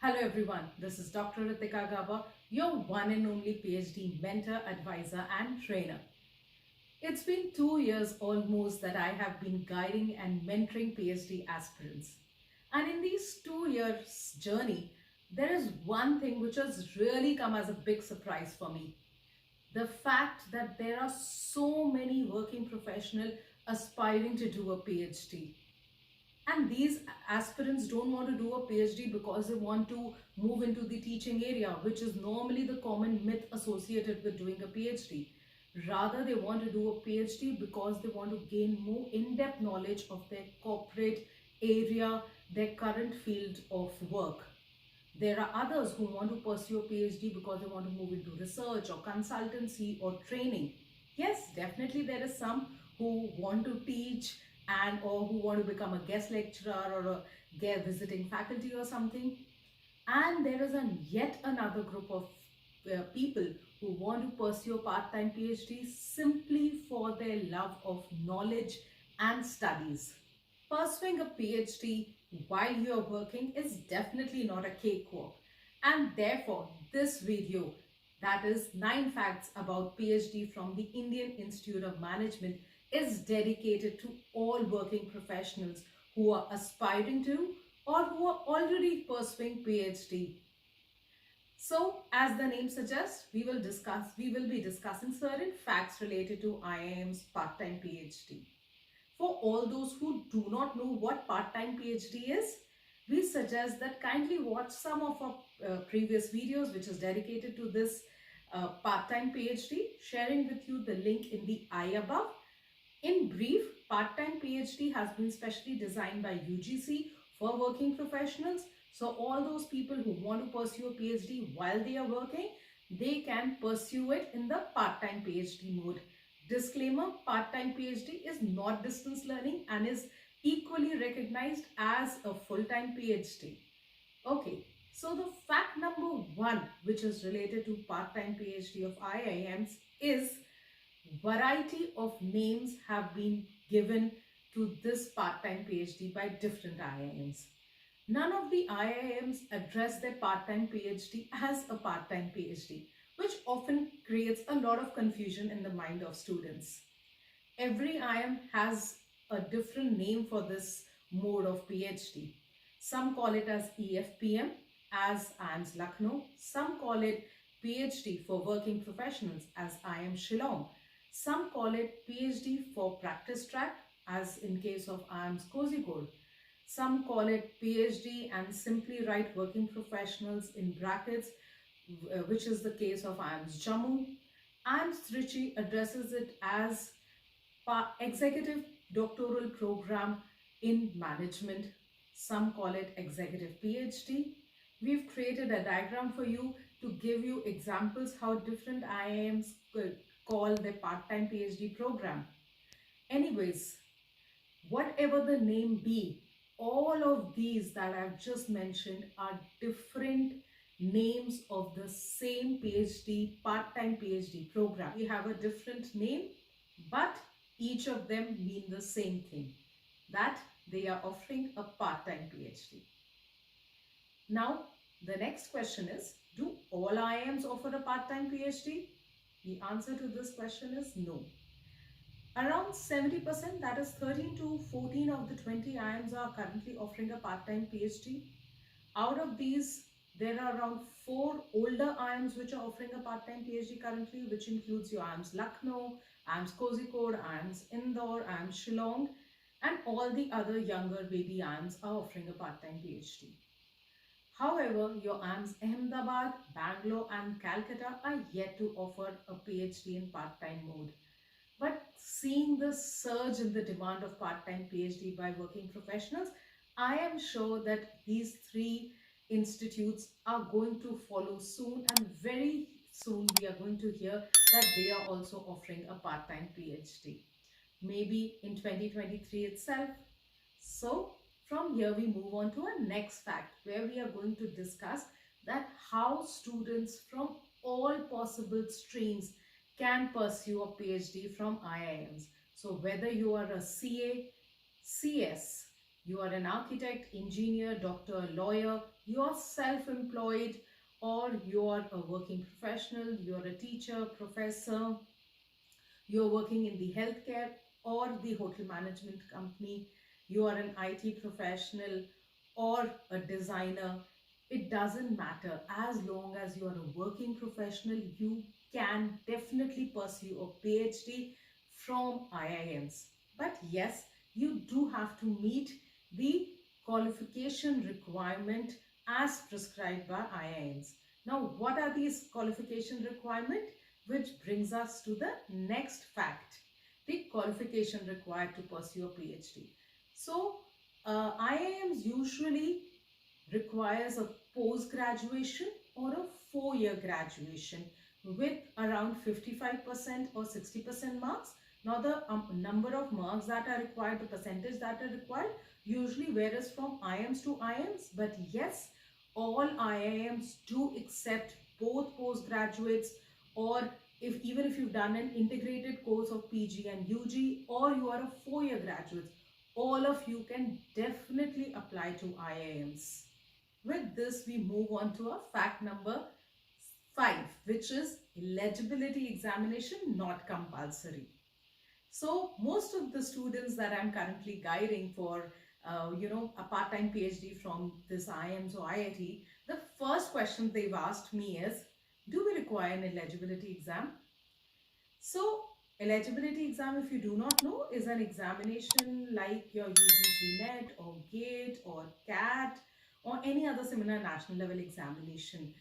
Hello everyone, this is Dr. Ritikagauba, your one and only PhD mentor, advisor and trainer. It's been 2 years almost that I have been guiding and mentoring PhD aspirants. And in these 2 years journey, there is one thing which has really come as a big surprise for me. The fact that there are so many working professionals aspiring to do a PhD. And these aspirants don't want to do a PhD because they want to move into the teaching area, which is normally the common myth associated with doing a PhD. Rather, they want to do a PhD because they want to gain more in-depth knowledge of their corporate area, their current field of work. There are others who want to pursue a PhD because they want to move into research or consultancy or training. Yes, definitely there is some who want to teach and or who want to become a guest lecturer or a guest visiting faculty or something. And there is yet another group of people who want to pursue a part-time PhD simply for their love of knowledge and studies. Pursuing a PhD while you are working is definitely not a cakewalk, and therefore this video, that is 9 facts about PhD from the Indian Institute of Management, is dedicated to all working professionals who are aspiring to or who are already pursuing PhD. So, as the name suggests, we will be discussing certain facts related to IIM's part-time PhD. For all those who do not know what part-time PhD is, we suggest that kindly watch some of our previous videos which is dedicated to this part-time PhD, sharing with you the link in the I above. In brief, part-time PhD has been specially designed by UGC for working professionals. So all those people who want to pursue a PhD while they are working, they can pursue it in the part-time PhD mode. Disclaimer, part-time PhD is not distance learning and is equally recognized as a full-time PhD. Okay, so the fact number 1, which is related to part-time PhD of IIMs, is variety of names have been given to this part-time PhD by different IIMs. None of the IIMs address their part-time PhD as a part-time PhD, which often creates a lot of confusion in the mind of students. Every IIM has a different name for this mode of PhD. Some call it as EFPM, as IIMs Lucknow. Some call it PhD for working professionals, as IIM Shillong. Some call it PhD for practice track, as in case of IIMs Kozhikode. Some call it PhD and simply write working professionals in brackets, which is the case of IIMs Jammu. IIMs Trichy addresses it as Executive Doctoral Program in Management. Some call it Executive PhD. We've created a diagram for you to give you examples how different IIMs could call their part-time PhD program. Anyways, whatever the name be, all of these that I've just mentioned are different names of the same PhD, part-time PhD program. We have a different name, but each of them mean the same thing, that they are offering a part-time PhD. Now, the next question is, do all IIMs offer a part-time PhD? The answer to this question is no. Around 70%, that is 13 to 14 of the 20 IIMs are currently offering a part-time PhD. Out of these, there are around 4 older IIMs which are offering a part-time PhD currently, which includes your IIMs Lucknow, IIMs Kozhikode, IIMs Indore, IIMs Shillong, and all the other younger baby IIMs are offering a part-time PhD. However, your IIMs Ahmedabad, Bangalore and Calcutta are yet to offer a PhD in part-time mode. But seeing the surge in the demand of part-time PhD by working professionals, I am sure that these 3 institutes are going to follow soon, and very soon we are going to hear that they are also offering a part-time PhD. Maybe in 2023 itself. So from here we move on to our next fact, where we are going to discuss that how students from all possible streams can pursue a PhD from IIMs. So whether you are a CA, CS, You are an architect, engineer, doctor, lawyer, you are self-employed, or you are a working professional, you are a teacher, professor, you're working in the healthcare or the hotel management company, you are an IT professional or a designer, it doesn't matter. As long as you are a working professional, you can definitely pursue a PhD from IIMs. But yes, you do have to meet the qualification requirement as prescribed by IIMs. Now, what are these qualification requirements? Which brings us to the next fact, the qualification required to pursue a PhD. So, IIMs usually requires a post-graduation or a 4-year graduation with around 55% or 60% marks. Now, the number of marks that are required, the percentage that are required, usually varies from IIMs to IIMs. But yes, all IIMs do accept both postgraduates, or even if you've done an integrated course of PG and UG, or you are a 4-year graduate, all of you can definitely apply to IIMs. With this, we move on to our fact number 5, which is eligibility examination not compulsory. So most of the students that I'm currently guiding for a part-time PhD from this IIMs or IIT, the first question they've asked me is, do we require an eligibility exam? So eligibility exam, if you do not know, is an examination like your UGC NET or GATE or CAT or any other similar national level examination.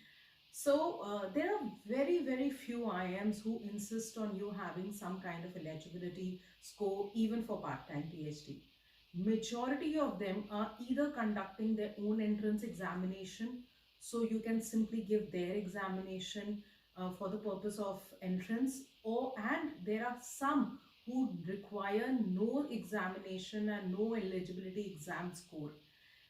So there are very few IIMs who insist on you having some kind of eligibility score even for part-time PhD. Majority of them are either conducting their own entrance examination, so you can simply give their examination for the purpose of entrance, and there are some who require no examination and no eligibility exam score.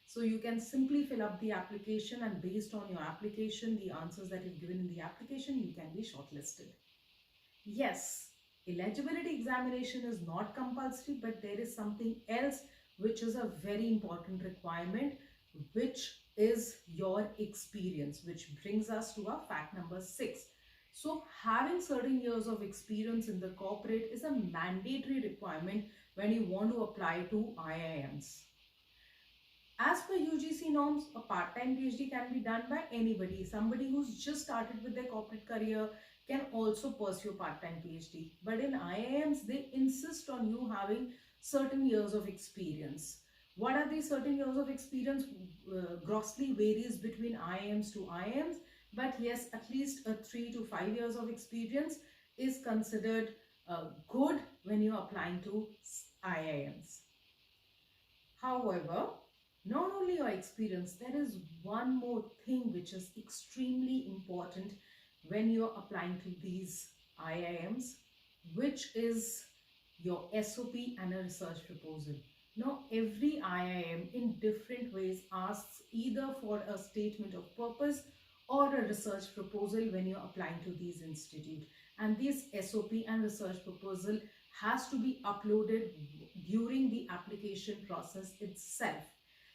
So you can simply fill up the application, and based on your application, the answers that you've given in the application, you can be shortlisted. Yes, eligibility examination is not compulsory, but there is something else which is a very important requirement, which is your experience, which brings us to our fact number 6. So having certain years of experience in the corporate is a mandatory requirement when you want to apply to IIMs. As per UGC norms, a part-time PhD can be done by anybody. Somebody who's just started with their corporate career can also pursue a part-time PhD. But in IIMs, they insist on you having certain years of experience. What are these certain years of experience? Grossly varies between IIMs to IIMs. But yes, at least a 3 to 5 years of experience is considered good when you're applying to IIMs. However, not only your experience, there is one more thing which is extremely important when you're applying to these IIMs, which is your SOP and a research proposal. Now, every IIM in different ways asks either for a statement of purpose or a research proposal when you're applying to these institutes. And this SOP and research proposal has to be uploaded during the application process itself.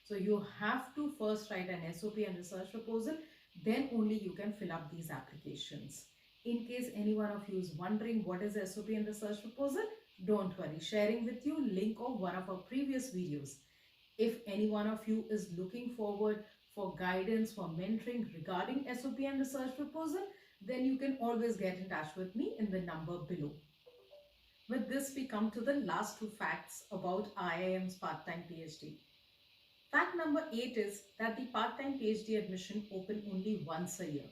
So you have to first write an SOP and research proposal, then only you can fill up these applications. In case any one of you is wondering what is SOP and research proposal, don't worry, sharing with you link of one of our previous videos. If any one of you is looking forward for guidance, for mentoring regarding SOP and research proposal, then you can always get in touch with me in the number below. With this, we come to the last 2 facts about IIM's part-time PhD. Fact number 8 is that the part-time PhD admission open only once a year.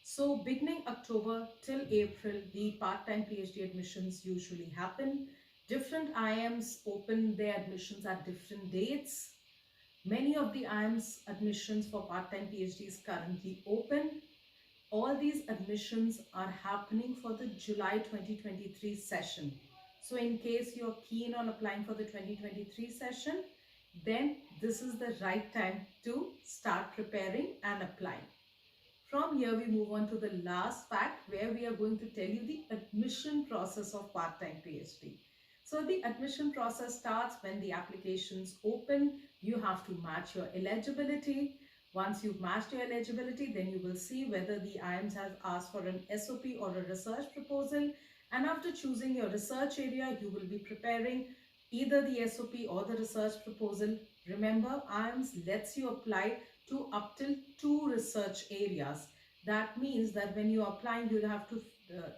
So beginning October till April, the part-time PhD admissions usually happen. Different IIMs open their admissions at different dates. Many of the IIMs admissions for part-time PhD is currently open. All these admissions are happening for the July 2023 session. So in case you're keen on applying for the 2023 session, then this is the right time to start preparing and applying. From here, we move on to the last fact, where we are going to tell you the admission process of part-time PhD. So the admission process starts when the applications open. You have to match your eligibility. Once you've matched your eligibility, then you will see whether the IIMs has asked for an SOP or a research proposal. And after choosing your research area, you will be preparing either the SOP or the research proposal. Remember, IIMs lets you apply to up till 2 research areas. That means that when you are applying, you'll have to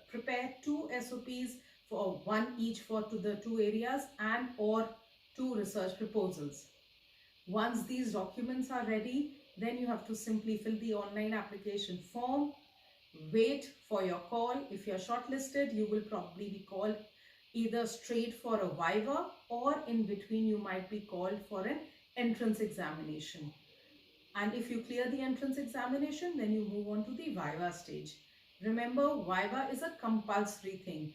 prepare 2 SOPs for one each for to the 2 areas and or 2 research proposals. Once these documents are ready, then you have to simply fill the online application form, wait for your call. If you're shortlisted, you will probably be called either straight for a viva, or in between you might be called for an entrance examination. And if you clear the entrance examination, then you move on to the viva stage. Remember, viva is a compulsory thing.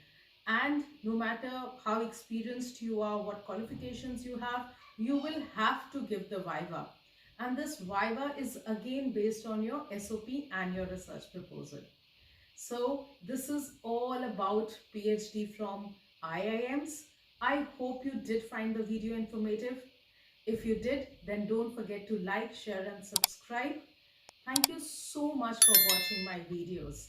And no matter how experienced you are, what qualifications you have, you will have to give the viva. And this viva is again based on your SOP and your research proposal. So this is all about PhD from IIMs. I hope you did find the video informative. If you did, then don't forget to like, share and subscribe. Thank you so much for watching my videos.